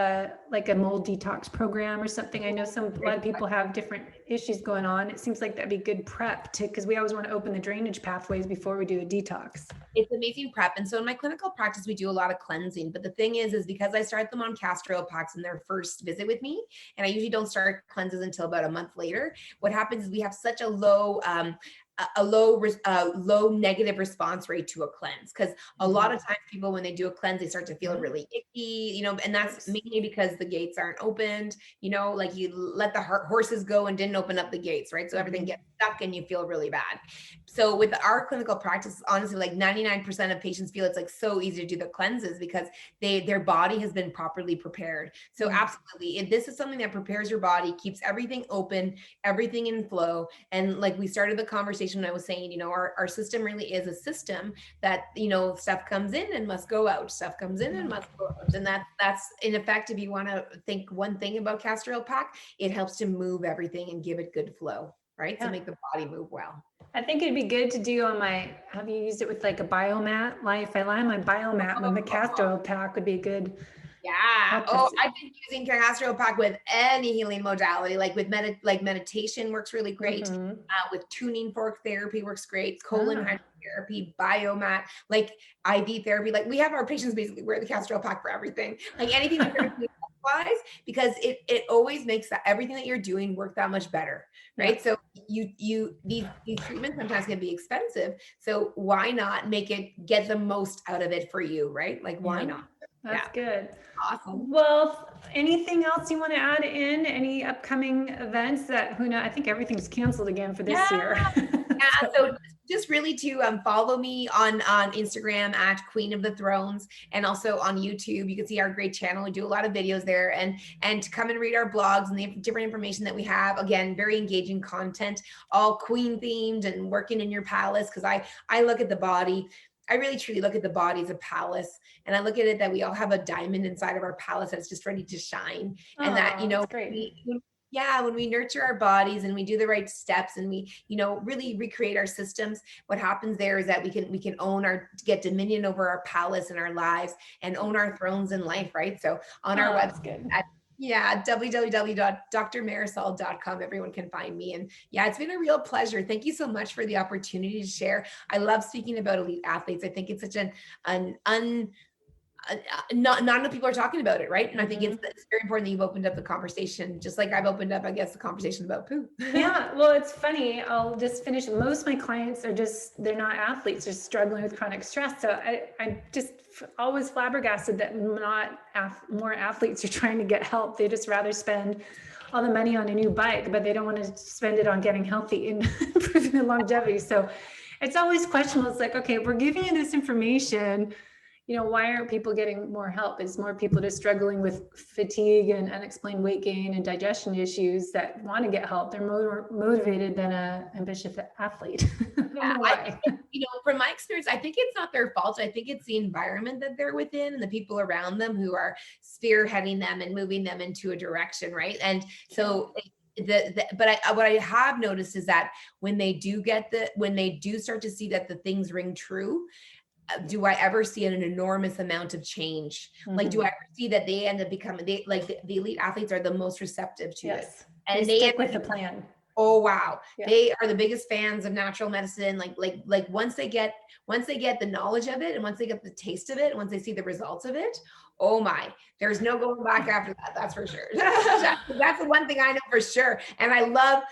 like a mold detox program or something? I know a lot of people have different issues going on. It seems like that'd be good prep because we always want to open the drainage pathways before we do a detox. It's amazing prep. And so in my clinical practice, we do a lot of cleansing. But the thing is because I start them on Castor Oil Packs in their first visit with me, and I usually don't start cleanses until about a month later, what happens is we have such a low negative response rate to a cleanse, because a lot of times people, when they do a cleanse, they start to feel really icky, and that's mainly because the gates aren't opened, like you let the horses go and didn't open up the gates, right? So everything gets stuck and you feel really bad. So with our clinical practice, honestly, like 99% of patients feel it's like so easy to do the cleanses because their body has been properly prepared. So absolutely, if this is something that prepares your body, keeps everything open, everything in flow. And like we started the conversation when I was saying, our system really is a system that, stuff comes in and must go out, stuff comes in and must go out. And that's in effect, if you want to think one thing about Castor Oil Pack, it helps to move everything and give it good flow, right? To make the body move well. I think it'd be good to do have you used it with like a biomat? If I lie on my biomat with the Castor Oil Pack would be good. Yeah. Oh, I've been using Castor Oil Pack with any healing modality, like with meditation works really great. With tuning fork therapy works great. Colon hydrotherapy, biomat, like IV therapy. Like we have our patients basically wear the Castor Oil Pack for everything, like anything that they're doing wise, because it always makes everything that you're doing work that much better, right? So these treatments sometimes can be expensive. So why not get the most out of it for you, right? Like why not? That's good. Awesome. Well, anything else you want to add in? Any upcoming events that I think everything's canceled again for this year. So just really to follow me on Instagram at Queen of the Thrones, and also on YouTube. You can see our great channel. We do a lot of videos there, and to come and read our blogs and the different information that we have. Again, very engaging content, all queen themed and working in your palace. Because I look at the body. I really truly look at the body as a palace, and I look at it that we all have a diamond inside of our palace that's just ready to shine. And that, when we nurture our bodies and we do the right steps and we, really recreate our systems, what happens there is that we can get dominion over our palace and our lives and own our thrones in life, right? So on our website, www.drmarisol.com, everyone can find me. And it's been a real pleasure. Thank you so much for the opportunity to share. I love speaking about elite athletes. I think it's such not enough people are talking about it, right? And I think it's very important that you've opened up the conversation, just like I've opened up, I guess, the conversation about poo. Well, it's funny. I'll just finish. Most of my clients they're not athletes, they're struggling with chronic stress. So I just always flabbergasted that more athletes are trying to get help. They just rather spend all the money on a new bike, but they don't want to spend it on getting healthy and improving their longevity. So it's always questionable. It's like, okay, we're giving you this information, why aren't people getting more help? Is more people just struggling with fatigue and unexplained weight gain and digestion issues that want to get help? They're more motivated than an ambitious athlete. From my experience, I think it's not their fault. I think it's the environment that they're within and the people around them who are spearheading them and moving them into a direction, right? And so what I have noticed is that when they do start to see that the things ring true, do I ever see an enormous amount of change? Like, do I ever see that they end up becoming, the elite athletes are the most receptive to it. And they stick with the plan. Oh, wow. Yeah. They are the biggest fans of natural medicine. Like once they get the knowledge of it, and once they get the taste of it, and once they see the results of it, oh my, there's no going back after that. That's for sure. That's the one thing I know for sure. And I love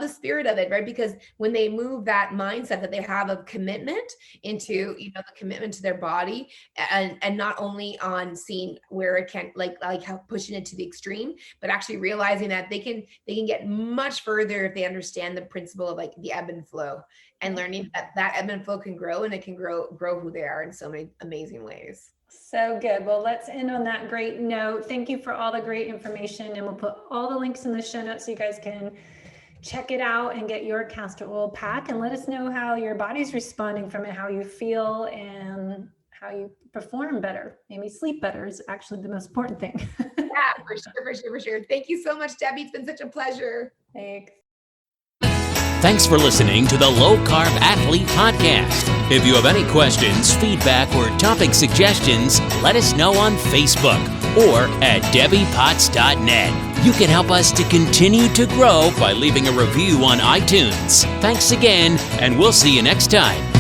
the spirit of it, right? Because when they move that mindset that they have of commitment into, the commitment to their body, and not only on seeing where it can, like how pushing it to the extreme, but actually realizing that they can get much further if they understand the principle of like the ebb and flow, and learning that ebb and flow can grow, and it can grow who they are in so many amazing ways. So good. Well, let's end on that great note. Thank you for all the great information, and we'll put all the links in the show notes so you guys can check it out and get your castor oil pack, and let us know how your body's responding from it, how you feel, and how you perform better. Maybe sleep better is actually the most important thing. Yeah, for sure. Thank you so much, Debbie. It's been such a pleasure. Thanks. Thanks for listening to the Low Carb Athlete Podcast. If you have any questions, feedback, or topic suggestions, let us know on Facebook or at debbiepotts.net. You can help us to continue to grow by leaving a review on iTunes. Thanks again, and we'll see you next time.